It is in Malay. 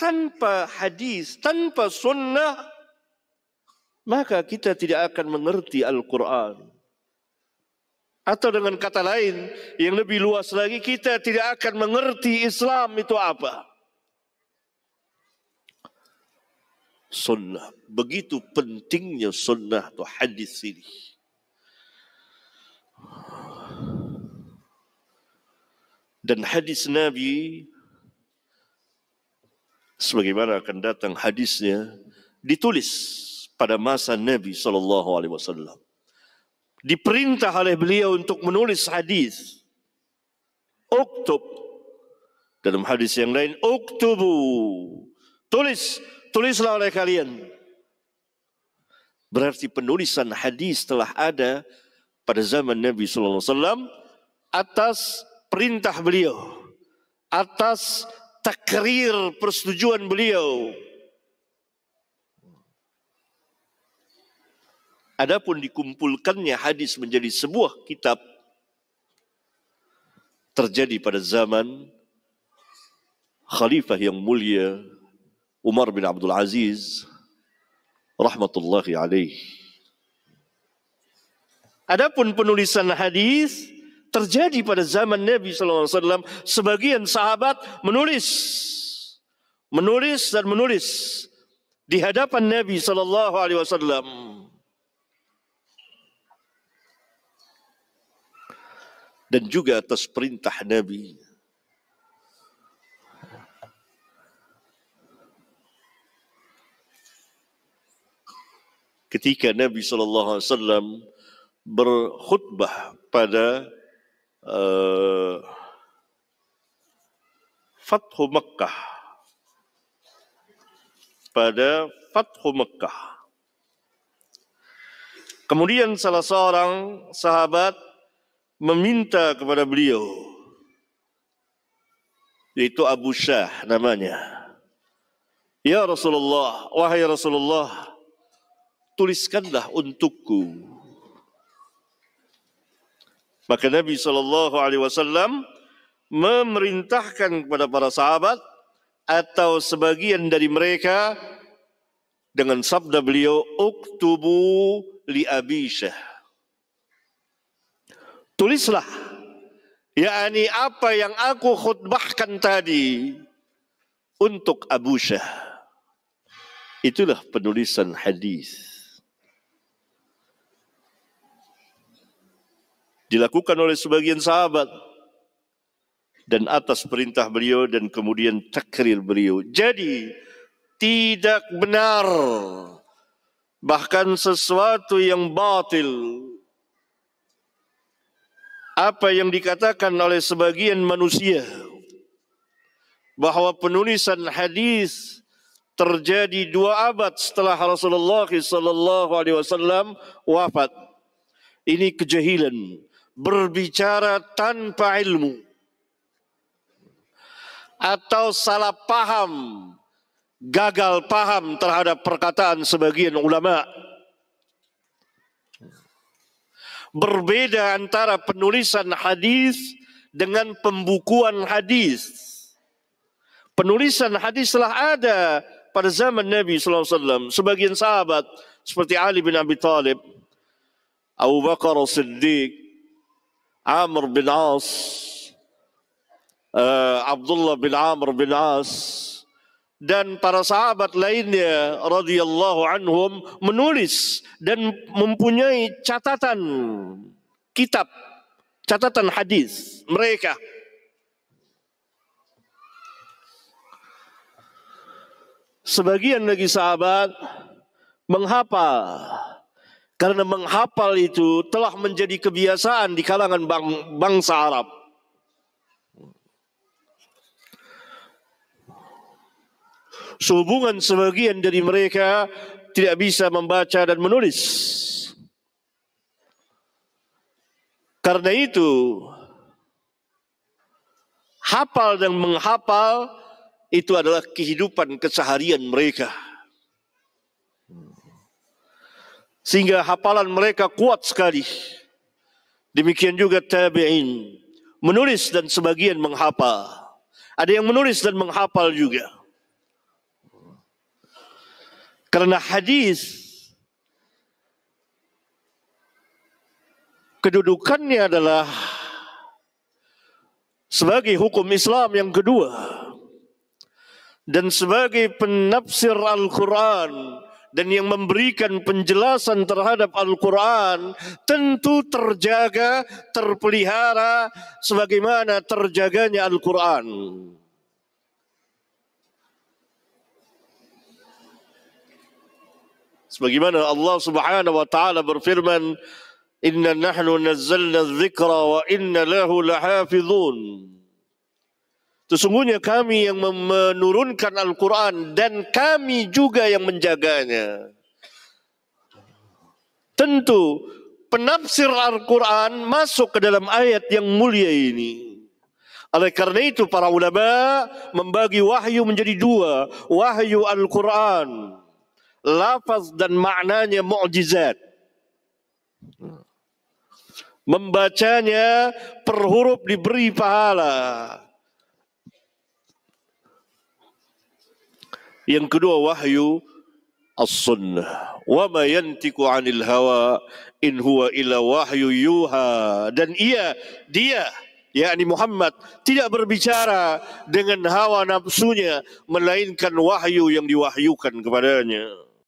tanpa hadis, tanpa sunnah, maka kita tidak akan mengerti Al-Quran. Atau dengan kata lain yang lebih luas lagi, kita tidak akan mengerti Islam itu apa. Sunnah, begitu pentingnya sunnah atau hadis ini. Dan hadis Nabi, sebagaimana akan datang hadisnya, ditulis pada masa Nabi SAW. Diperintah oleh beliau untuk menulis hadis. Uktub. Dalam hadis yang lain, uktubu. Tulislah oleh kalian. Berarti penulisan hadis telah ada pada zaman Nabi SAW atas perintah beliau, atas takrir persetujuan beliau. Adapun dikumpulkannya hadis menjadi sebuah kitab terjadi pada zaman Khalifah yang mulia Umar bin Abdul Aziz rahmatullahi alaih. Adapun penulisan hadis terjadi pada zaman Nabi SAW. Sebagian sahabat menulis dan menulis di hadapan Nabi SAW. Dan juga atas perintah Nabi. Ketika Nabi SAW berkhutbah pada Fathu Makkah, kemudian salah seorang sahabat meminta kepada beliau, yaitu Abu Syah namanya, ya Rasulullah, wahai Rasulullah, tuliskanlah untukku. Maka Nabi SAW memerintahkan kepada para sahabat atau sebagian dari mereka dengan sabda beliau, uktubu li Abi Syah. Tulislah, yakni apa yang aku khutbahkan tadi untuk Abu Syah. Itulah penulisan hadis. Dilakukan oleh sebagian sahabat dan atas perintah beliau dan kemudian takrir beliau. Jadi tidak benar, bahkan sesuatu yang batil, apa yang dikatakan oleh sebagian manusia bahwa penulisan hadis terjadi 2 abad setelah Rasulullah SAW wafat. Ini kejahilan, berbicara tanpa ilmu, atau salah paham, gagal paham terhadap perkataan sebagian ulama. Berbeda antara penulisan hadis dengan pembukuan hadis. Penulisan hadis telah ada pada zaman Nabi SAW. Sebagian sahabat seperti Ali bin Abi Thalib, Abu Bakar As-Siddiq, Amr bin As, Abdullah bin Amr bin As, dan para sahabat lainnya radhiyallahu anhum menulis dan mempunyai catatan kitab, catatan hadis mereka. Sebagian lagi sahabat menghafal, karena menghafal itu telah menjadi kebiasaan di kalangan bangsa Arab. Sehubungan sebagian dari mereka tidak bisa membaca dan menulis. Karena itu, hafal dan menghafal itu adalah kehidupan keseharian mereka. Sehingga hafalan mereka kuat sekali. Demikian juga tabi'in, menulis dan sebagian menghafal. Ada yang menulis dan menghafal juga. Karena hadis kedudukannya adalah sebagai hukum Islam yang kedua dan sebagai penafsir Al-Quran dan yang memberikan penjelasan terhadap Al-Quran tentu terjaga, terpelihara sebagaimana terjaganya Al-Quran. Sebagaimana Allah Subhanahu wa taala berfirman, "Inna nahnu nazzalna dzikra wa inna lahu lahafizun." Sesungguhnya kami yang menurunkan Al-Quran dan kami juga yang menjaganya. Tentu penafsir Al-Quran masuk ke dalam ayat yang mulia ini. Oleh karena itu para ulama membagi wahyu menjadi dua. Wahyu Al-Quran, lafaz dan maknanya mukjizat. Membacanya per huruf diberi pahala. Yang kedua wahyu as-sunnah. Wa ma yantiqu 'anil hawa in huwa illa wahyu yuha. Dan dia yakni Muhammad tidak berbicara dengan hawa nafsunya melainkan wahyu yang diwahyukan kepadanya.